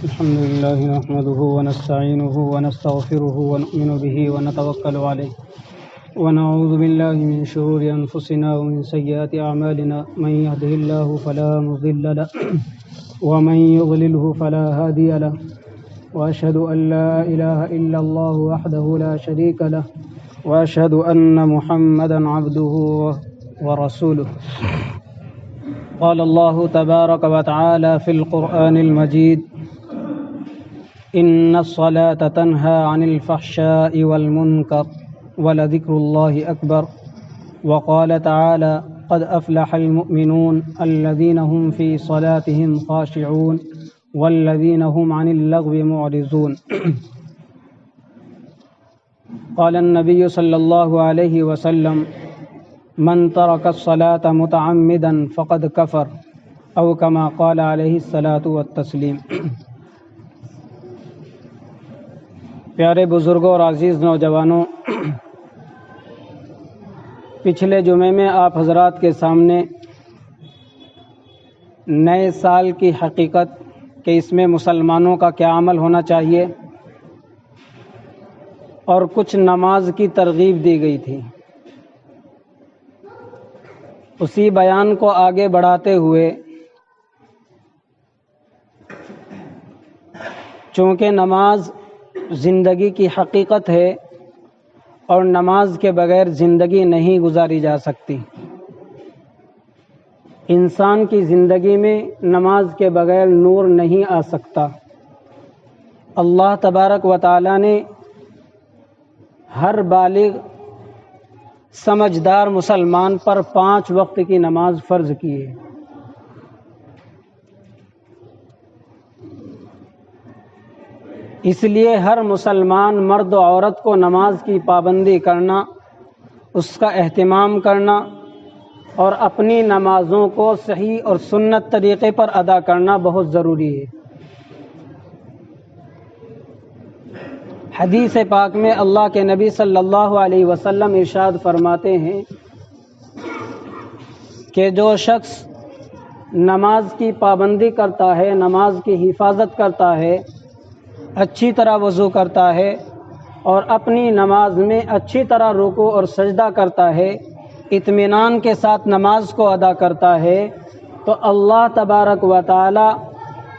الحمد لله نحمده ونستعينه ونستغفره ونؤمن به ونتوكل عليه ونعوذ بالله من شرور أنفسنا ومن سيئات أعمالنا من يهده الله فلا مضل له ومن يضلله فلا هادي له وأشهد أن لا إله إلا الله وحده لا شريك له وأشهد أن محمدا عبده ورسوله قال الله تبارك وتعالى في القرآن المجيد إن الصلاة تنهى عن الفحشاء والمنكر ولذكر الله أكبر وقال تعالى قد أفلح المؤمنون الذين هم في صلاتهم خاشعون والذين هم عن اللغو معرضون قال النبي صلى الله عليه وسلم من ترك الصلاة متعمدا فقد كفر أو كما قال عليه الصلاة والتسليم۔ پیارے بزرگوں اور عزیز نوجوانوں، پچھلے جمعے میں آپ حضرات کے سامنے نئے سال کی حقیقت کہ اس میں مسلمانوں کا کیا عمل ہونا چاہیے اور کچھ نماز کی ترغیب دی گئی تھی، اسی بیان کو آگے بڑھاتے ہوئے چونکہ نماز زندگی کی حقیقت ہے اور نماز کے بغیر زندگی نہیں گزاری جا سکتی، انسان کی زندگی میں نماز کے بغیر نور نہیں آ سکتا۔ اللہ تبارک و تعالی نے ہر بالغ سمجھدار مسلمان پر 5 وقت کی نماز فرض کی ہے۔ اس لیے ہر مسلمان مرد و عورت کو نماز کی پابندی کرنا، اس کا اہتمام کرنا اور اپنی نمازوں کو صحیح اور سنت طریقے پر ادا کرنا بہت ضروری ہے۔ حدیث پاک میں اللہ کے نبی صلی اللہ علیہ وسلم ارشاد فرماتے ہیں کہ جو شخص نماز کی پابندی کرتا ہے، نماز کی حفاظت کرتا ہے، اچھی طرح وضو کرتا ہے اور اپنی نماز میں اچھی طرح رکوع اور سجدہ کرتا ہے، اطمینان کے ساتھ نماز کو ادا کرتا ہے، تو اللہ تبارک و تعالی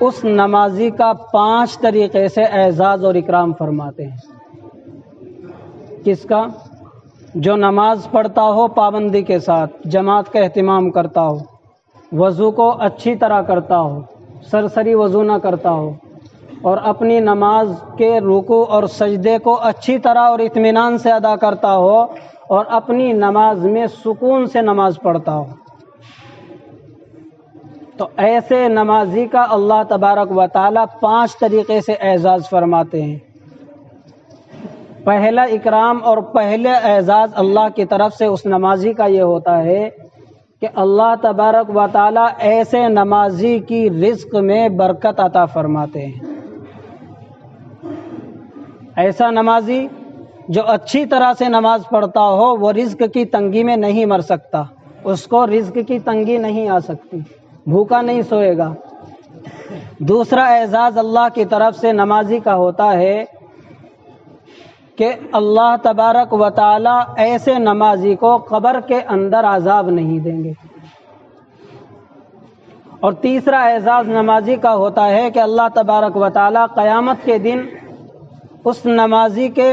اس نمازی کا 5 طریقے سے اعزاز اور اکرام فرماتے ہیں۔ کس کا؟ جو نماز پڑھتا ہو پابندی کے ساتھ، جماعت کا اہتمام کرتا ہو، وضو کو اچھی طرح کرتا ہو، سرسری وضو نہ کرتا ہو، اور اپنی نماز کے رکوع اور سجدے کو اچھی طرح اور اطمینان سے ادا کرتا ہو اور اپنی نماز میں سکون سے نماز پڑھتا ہو، تو ایسے نمازی کا اللہ تبارک و تعالی 5 طریقے سے اعزاز فرماتے ہیں۔ پہلا اکرام اور پہلے اعزاز اللہ کی طرف سے اس نمازی کا یہ ہوتا ہے کہ اللہ تبارک و تعالی ایسے نمازی کی رزق میں برکت عطا فرماتے ہیں۔ ایسا نمازی جو اچھی طرح سے نماز پڑھتا ہو وہ رزق کی تنگی میں نہیں مر سکتا، اس کو رزق کی تنگی نہیں آ سکتی، بھوکا نہیں سوئے گا۔ دوسرا اعزاز اللہ کی طرف سے نمازی کا ہوتا ہے کہ اللہ تبارک و تعالی ایسے نمازی کو قبر کے اندر عذاب نہیں دیں گے۔ اور تیسرا اعزاز نمازی کا ہوتا ہے کہ اللہ تبارک و تعالی قیامت کے دن اس نمازی کے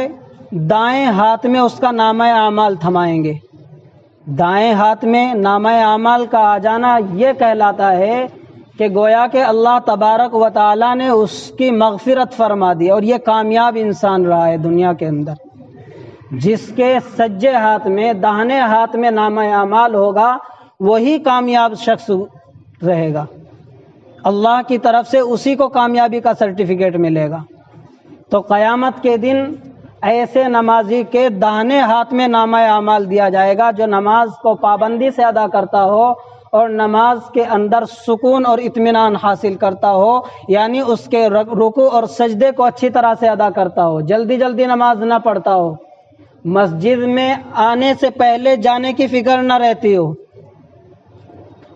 دائیں ہاتھ میں اس کا نامہ اعمال تھمائیں گے۔ دائیں ہاتھ میں نامہ اعمال کا آ جانا یہ کہلاتا ہے کہ گویا کہ اللہ تبارک و تعالی نے اس کی مغفرت فرما دی، اور یہ کامیاب انسان رہا ہے دنیا کے اندر۔ جس کے سجے ہاتھ میں، داہنے ہاتھ میں نامہ اعمال ہوگا وہی کامیاب شخص رہے گا، اللہ کی طرف سے اسی کو کامیابی کا سرٹیفکیٹ ملے گا۔ تو قیامت کے دن ایسے نمازی کے داہنے ہاتھ میں نامہ اعمال دیا جائے گا جو نماز کو پابندی سے ادا کرتا ہو اور نماز کے اندر سکون اور اطمینان حاصل کرتا ہو، یعنی اس کے رکوع اور سجدے کو اچھی طرح سے ادا کرتا ہو، جلدی جلدی نماز نہ پڑھتا ہو، مسجد میں آنے سے پہلے جانے کی فکر نہ رہتی ہو،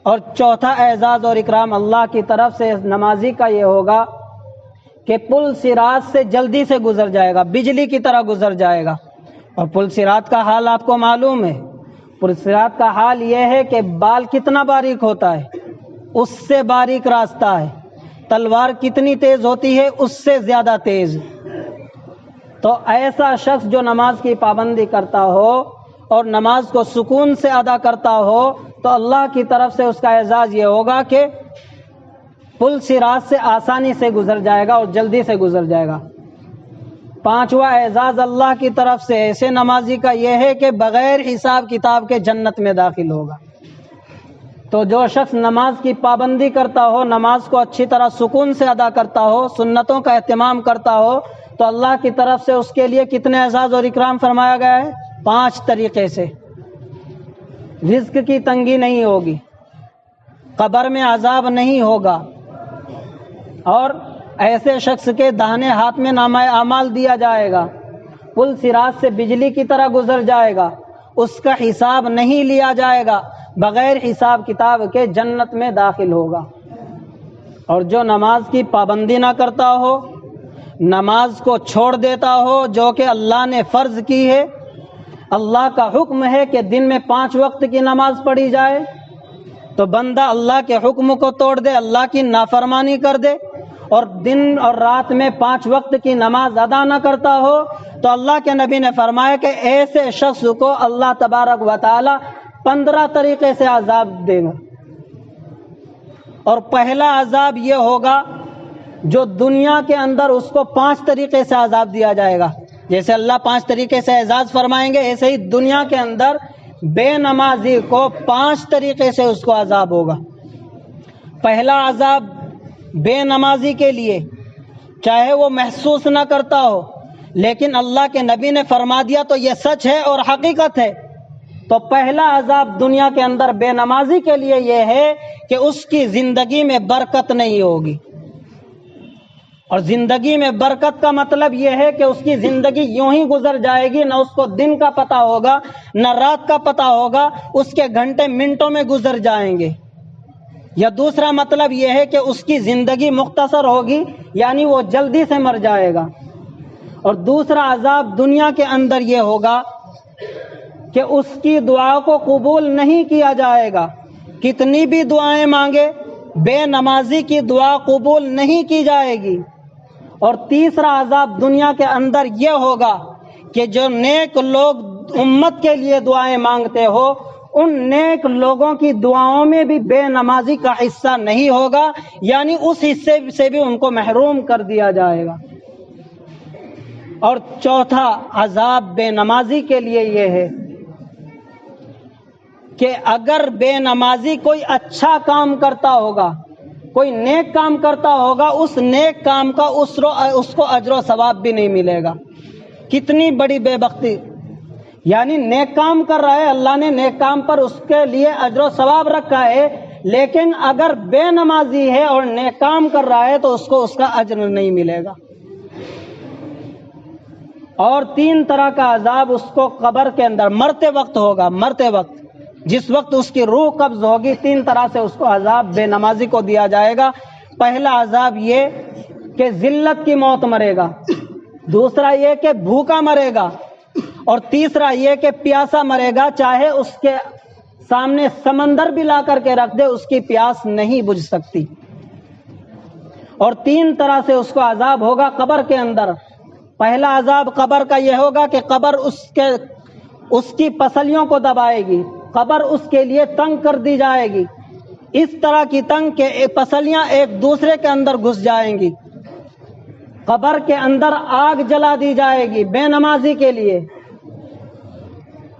اور چوتھا اعزاز اور اکرام اللہ کی طرف سے نمازی کا یہ ہوگا کہ پل صراط سے جلدی سے گزر جائے گا، بجلی کی طرح گزر جائے گا۔ اور پل صراط کا حال آپ کو معلوم ہے، پل صراط کا حال یہ ہے کہ بال کتنا باریک ہوتا ہے، اس سے باریک راستہ ہے، تلوار کتنی تیز ہوتی ہے، اس سے زیادہ تیز۔ تو ایسا شخص جو نماز کی پابندی کرتا ہو اور نماز کو سکون سے ادا کرتا ہو تو اللہ کی طرف سے اس کا اعزاز یہ ہوگا کہ پل صراط سے آسانی سے گزر جائے گا اور جلدی سے گزر جائے گا۔ پانچواں اعزاز اللہ کی طرف سے ایسے نمازی کا یہ ہے کہ بغیر حساب کتاب کے جنت میں داخل ہوگا۔ تو جو شخص نماز کی پابندی کرتا ہو، نماز کو اچھی طرح سکون سے ادا کرتا ہو، سنتوں کا اہتمام کرتا ہو، تو اللہ کی طرف سے اس کے لیے کتنے اعزاز اور اکرام فرمایا گیا ہے؟ 5 طریقے سے۔ رزق کی تنگی نہیں ہوگی، قبر میں عذاب نہیں ہوگا، اور ایسے شخص کے داہنے ہاتھ میں نامہ اعمال دیا جائے گا، پل صراط سے بجلی کی طرح گزر جائے گا، اس کا حساب نہیں لیا جائے گا، بغیر حساب کتاب کے جنت میں داخل ہوگا۔ اور جو نماز کی پابندی نہ کرتا ہو، نماز کو چھوڑ دیتا ہو جو کہ اللہ نے فرض کی ہے، اللہ کا حکم ہے کہ دن میں 5 وقت کی نماز پڑھی جائے، تو بندہ اللہ کے حکم کو توڑ دے، اللہ کی نافرمانی کر دے اور دن اور رات میں 5 وقت کی نماز ادا نہ کرتا ہو، تو اللہ کے نبی نے فرمایا کہ ایسے شخص کو اللہ تبارک و تعالی 15 طریقے سے عذاب دے گا۔ اور پہلا عذاب یہ ہوگا جو دنیا کے اندر اس کو 5 طریقے سے عذاب دیا جائے گا، جیسے اللہ 5 طریقے سے اعزاز فرمائیں گے، ایسے ہی دنیا کے اندر بے نمازی کو 5 طریقے سے اس کو عذاب ہوگا۔ پہلا عذاب بے نمازی کے لیے، چاہے وہ محسوس نہ کرتا ہو، لیکن اللہ کے نبی نے فرما دیا تو یہ سچ ہے اور حقیقت ہے۔ تو پہلا عذاب دنیا کے اندر بے نمازی کے لیے یہ ہے کہ اس کی زندگی میں برکت نہیں ہوگی۔ اور زندگی میں برکت کا مطلب یہ ہے کہ اس کی زندگی یوں ہی گزر جائے گی، نہ اس کو دن کا پتہ ہوگا نہ رات کا پتہ ہوگا، اس کے گھنٹے منٹوں میں گزر جائیں گے۔ یا دوسرا مطلب یہ ہے کہ اس کی زندگی مختصر ہوگی، یعنی وہ جلدی سے مر جائے گا۔ اور دوسرا عذاب دنیا کے اندر یہ ہوگا کہ اس کی دعا کو قبول نہیں کیا جائے گا، کتنی بھی دعائیں مانگے بے نمازی کی دعا قبول نہیں کی جائے گی۔ اور تیسرا عذاب دنیا کے اندر یہ ہوگا کہ جو نیک لوگ امت کے لیے دعائیں مانگتے ہو، ان نیک لوگوں کی دعاؤں میں بھی بے نمازی کا حصہ نہیں ہوگا، یعنی اس حصے سے بھی ان کو محروم کر دیا جائے گا۔ اور چوتھا عذاب بے نمازی کے لیے یہ ہے کہ اگر بے نمازی کوئی اچھا کام کرتا ہوگا، کوئی نیک کام کرتا ہوگا، اس نیک کام کا اس کو اجر و ثواب بھی نہیں ملے گا۔ کتنی بڑی بے بختی، یعنی نیک کام کر رہا ہے، اللہ نے نیک کام پر اس کے لیے اجر و ثواب رکھا ہے، لیکن اگر بے نمازی ہے اور نیک کام کر رہا ہے تو اس کو اس کا اجر نہیں ملے گا۔ اور 3 طرح کا عذاب اس کو قبر کے اندر مرتے وقت ہوگا، مرتے وقت جس وقت اس کی روح قبض ہوگی، 3 طرح سے اس کو عذاب بے نمازی کو دیا جائے گا۔ پہلا عذاب یہ کہ ذلت کی موت مرے گا، دوسرا یہ کہ بھوکا مرے گا، اور تیسرا یہ کہ پیاسا مرے گا، چاہے اس کے سامنے سمندر بھی لا کر کے رکھ دے اس کی پیاس نہیں بجھ سکتی۔ اور 3 طرح سے اس کو عذاب ہوگا قبر کے اندر۔ پہلا عذاب قبر کا یہ ہوگا کہ قبر اس کی پسلیوں کو دبائے گی، قبر اس کے لیے تنگ کر دی جائے گی، اس طرح کی تنگ کہ پسلیاں ایک دوسرے کے اندر گھس جائیں گی۔ قبر کے اندر آگ جلا دی جائے گی بے نمازی کے لیے۔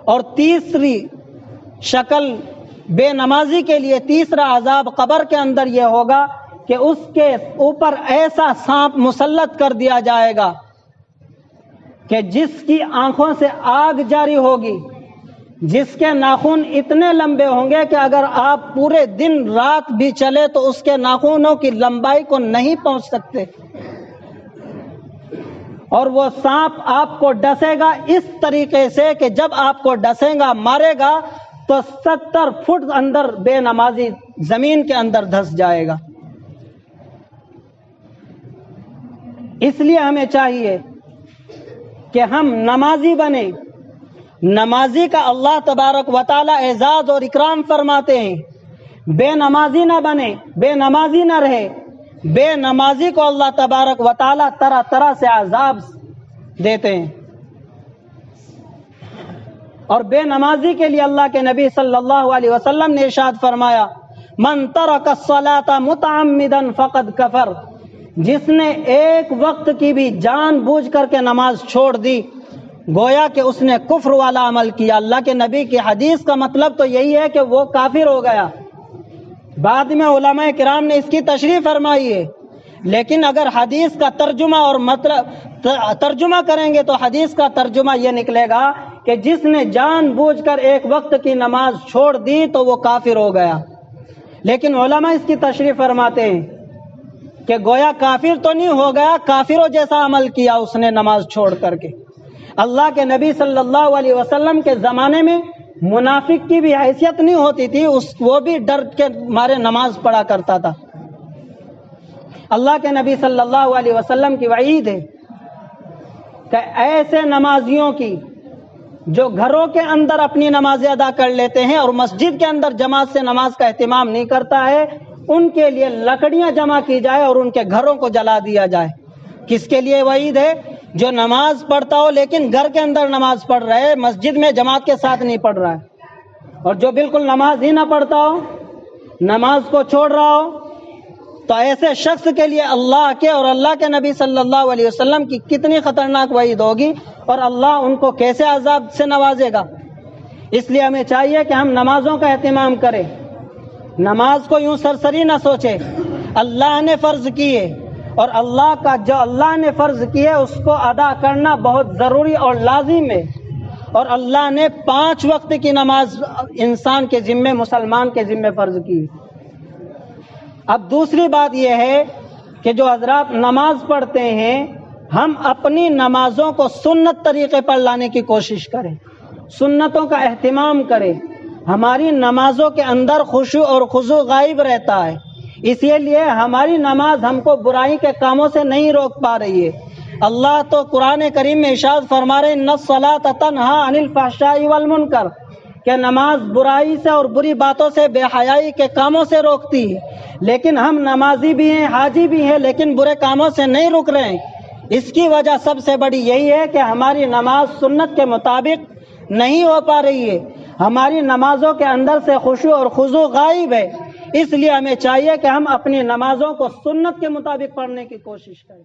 اور تیسری شکل بے نمازی کے لیے، تیسرا عذاب قبر کے اندر یہ ہوگا کہ اس کے اوپر ایسا سانپ مسلط کر دیا جائے گا کہ جس کی آنکھوں سے آگ جاری ہوگی، جس کے ناخن اتنے لمبے ہوں گے کہ اگر آپ پورے دن رات بھی چلے تو اس کے ناخنوں کی لمبائی کو نہیں پہنچ سکتے، اور وہ سانپ آپ کو ڈسے گا اس طریقے سے کہ جب آپ کو ڈسے گا، مارے گا، تو 70 فٹ اندر بے نمازی زمین کے اندر دھس جائے گا۔ اس لیے ہمیں چاہیے کہ ہم نمازی بنیں. نمازی کا اللہ تبارک و تعالی اعزاز اور اکرام فرماتے ہیں. بے نمازی نہ بنے، بے نمازی نہ رہے. بے نمازی کو اللہ تبارک و تعالی طرح طرح سے عذاب دیتے ہیں. اور بے نمازی کے لیے اللہ کے نبی صلی اللہ علیہ وسلم نے ارشاد فرمایا من ترک الصلاۃ متعمدا فقد کفر. جس نے ایک وقت کی بھی جان بوجھ کر کے نماز چھوڑ دی گویا کہ اس نے کفر والا عمل کیا. اللہ کے نبی کی حدیث کا مطلب تو یہی ہے کہ وہ کافر ہو گیا. بعد میں علماء کرام نے اس کی تشریح فرمائی ہے، لیکن اگر حدیث کا ترجمہ اور مطلب ترجمہ کریں گے تو حدیث کا ترجمہ یہ نکلے گا کہ جس نے جان بوجھ کر ایک وقت کی نماز چھوڑ دی تو وہ کافر ہو گیا. لیکن علماء اس کی تشریح فرماتے ہیں کہ گویا کافر تو نہیں ہو گیا، کافروں جیسا عمل کیا اس نے نماز چھوڑ کر کے. اللہ کے نبی صلی اللہ علیہ وسلم کے زمانے میں منافق کی بھی حیثیت نہیں ہوتی تھی، وہ بھی ڈر کے مارے نماز پڑھا کرتا تھا. اللہ کے نبی صلی اللہ علیہ وسلم کی وعید ہے کہ ایسے نمازیوں کی جو گھروں کے اندر اپنی نمازیں ادا کر لیتے ہیں اور مسجد کے اندر جماعت سے نماز کا اہتمام نہیں کرتا ہے، ان کے لیے لکڑیاں جمع کی جائے اور ان کے گھروں کو جلا دیا جائے. کس کے لیے وعید ہے؟ جو نماز پڑھتا ہو لیکن گھر کے اندر نماز پڑھ رہا ہے، مسجد میں جماعت کے ساتھ نہیں پڑھ رہا ہے. اور جو بالکل نماز ہی نہ پڑھتا ہو، نماز کو چھوڑ رہا ہو، تو ایسے شخص کے لیے اللہ کے اور اللہ کے نبی صلی اللہ علیہ وسلم کی کتنی خطرناک وعید ہوگی اور اللہ ان کو کیسے عذاب سے نوازے گا. اس لیے ہمیں چاہیے کہ ہم نمازوں کا اہتمام کریں. نماز کو یوں سرسری نہ سوچے. اللہ نے فرض کی ہے اور اللہ کا جو اللہ نے فرض کی ہے اس کو ادا کرنا بہت ضروری اور لازم ہے. اور اللہ نے 5 وقت کی نماز انسان کے ذمے، مسلمان کے ذمے فرض کی. اب دوسری بات یہ ہے کہ جو حضرات نماز پڑھتے ہیں ہم اپنی نمازوں کو سنت طریقے پر لانے کی کوشش کریں، سنتوں کا اہتمام کریں. ہماری نمازوں کے اندر خشوع اور خضوع غائب رہتا ہے، اسی لیے ہماری نماز ہم کو برائی کے کاموں سے نہیں روک پا رہی ہے. اللہ تو قرآن کریم میں ارشاد فرما رہے ان الصلاۃ تنہی عن الفحشاء والمنکر کہ نماز برائی سے اور بری باتوں سے، بے حیائی کے کاموں سے روکتی ہے. لیکن ہم نمازی بھی ہیں، حاجی بھی ہیں، لیکن برے کاموں سے نہیں رک رہے ہیں. اس کی وجہ سب سے بڑی یہی ہے کہ ہماری نماز سنت کے مطابق نہیں ہو پا رہی ہے. ہماری نمازوں کے اندر سے خشوع اور خضوع غائب ہے. اس لیے ہمیں چاہیے کہ ہم اپنی نمازوں کو سنت کے مطابق پڑھنے کی کوشش کریں.